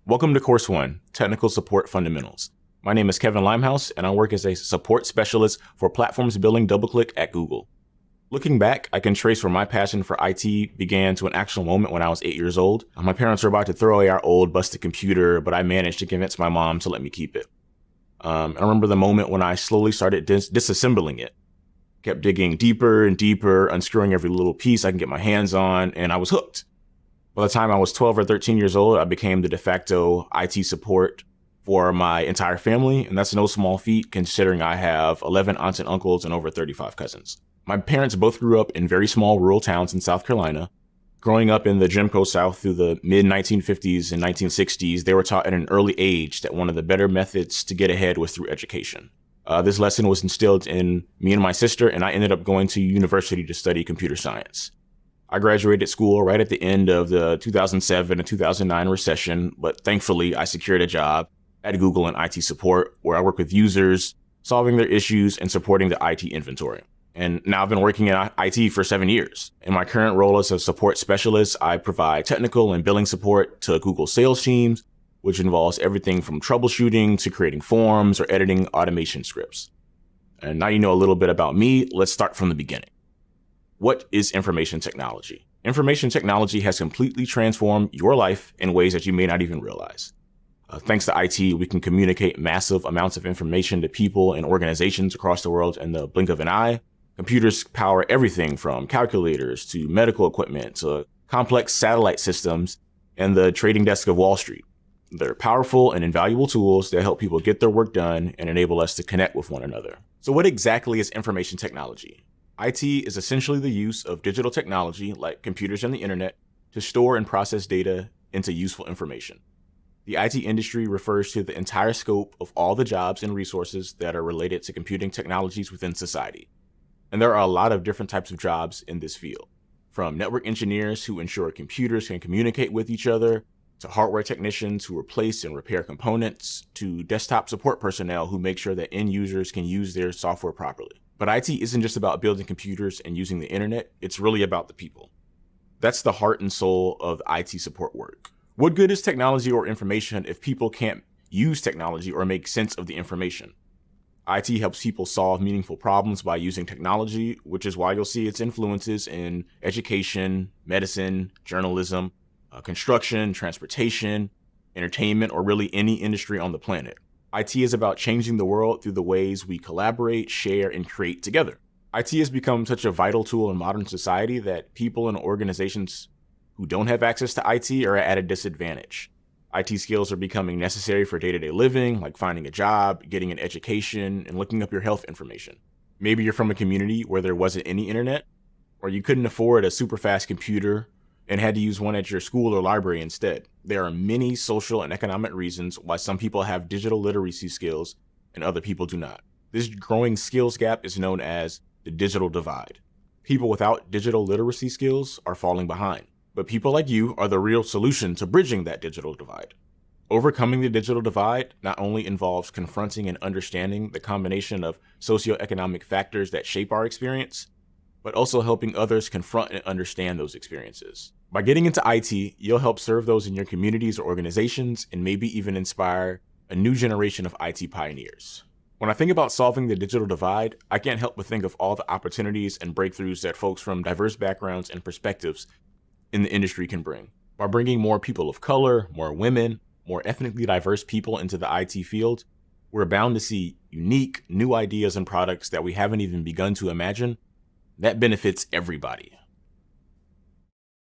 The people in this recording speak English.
Welcome to Course 1, Technical Support Fundamentals. My name is Kevin Limehouse, and I work as a support specialist for platforms building DoubleClick at Google. Looking back, I can trace where my passion for IT began to an actual moment when I was 8 years old. My parents were about to throw away our old busted computer, but I managed to convince my mom to let me keep it. I remember the moment when I slowly started disassembling it. Kept digging deeper and deeper, unscrewing every little piece I can get my hands on, and I was hooked. By the time I was 12 or 13 years old, I became the de facto IT support for my entire family, and that's no small feat considering I have 11 aunts and uncles and over 35 cousins. My parents both grew up in very small rural towns in South Carolina. Growing up in the Jim Crow South through the mid-1950s and 1960s, they were taught at an early age that one of the better methods to get ahead was through education. This lesson was instilled in me and my sister, and I ended up going to university to study computer science. I graduated school right at the end of the 2007 and 2009 recession, but thankfully I secured a job at Google in IT support where I work with users, solving their issues and supporting the IT inventory. And now I've been working in IT for 7 years. In my current role as a support specialist, I provide technical and billing support to Google sales teams, which involves everything from troubleshooting to creating forms or editing automation scripts. And now you know a little bit about me. Let's start from the beginning. What is information technology? Information technology has completely transformed your life in ways that you may not even realize. Thanks to IT, we can communicate massive amounts of information to people and organizations across the world in the blink of an eye. Computers power everything from calculators to medical equipment to complex satellite systems and the trading desk of Wall Street. They're powerful and invaluable tools that help people get their work done and enable us to connect with one another. So what exactly is information technology? IT is essentially the use of digital technology, like computers and the internet, to store and process data into useful information. The IT industry refers to the entire scope of all the jobs and resources that are related to computing technologies within society. And there are a lot of different types of jobs in this field, from network engineers who ensure computers can communicate with each other, to hardware technicians who replace and repair components, to desktop support personnel who make sure that end users can use their software properly. But IT isn't just about building computers and using the internet, it's really about the people. That's the heart and soul of IT support work. What good is technology or information if people can't use technology or make sense of the information? IT helps people solve meaningful problems by using technology, which is why you'll see its influences in education, medicine, journalism, construction, transportation, entertainment, or really any industry on the planet. IT is about changing the world through the ways we collaborate, share, and create together. IT has become such a vital tool in modern society that people and organizations who don't have access to IT are at a disadvantage. IT skills are becoming necessary for day-to-day living, like finding a job, getting an education, and looking up your health information. Maybe you're from a community where there wasn't any internet, or you couldn't afford a super fast computer and had to use one at your school or library instead. There are many social and economic reasons why some people have digital literacy skills and other people do not. This growing skills gap is known as the digital divide. People without digital literacy skills are falling behind, but people like you are the real solution to bridging that digital divide. Overcoming the digital divide not only involves confronting and understanding the combination of socioeconomic factors that shape our experience, but also helping others confront and understand those experiences. By getting into IT, you'll help serve those in your communities or organizations and maybe even inspire a new generation of IT pioneers. When I think about solving the digital divide, I can't help but think of all the opportunities and breakthroughs that folks from diverse backgrounds and perspectives in the industry can bring. By bringing more people of color, more women, more ethnically diverse people into the IT field, we're bound to see unique, new ideas and products that we haven't even begun to imagine. That benefits everybody.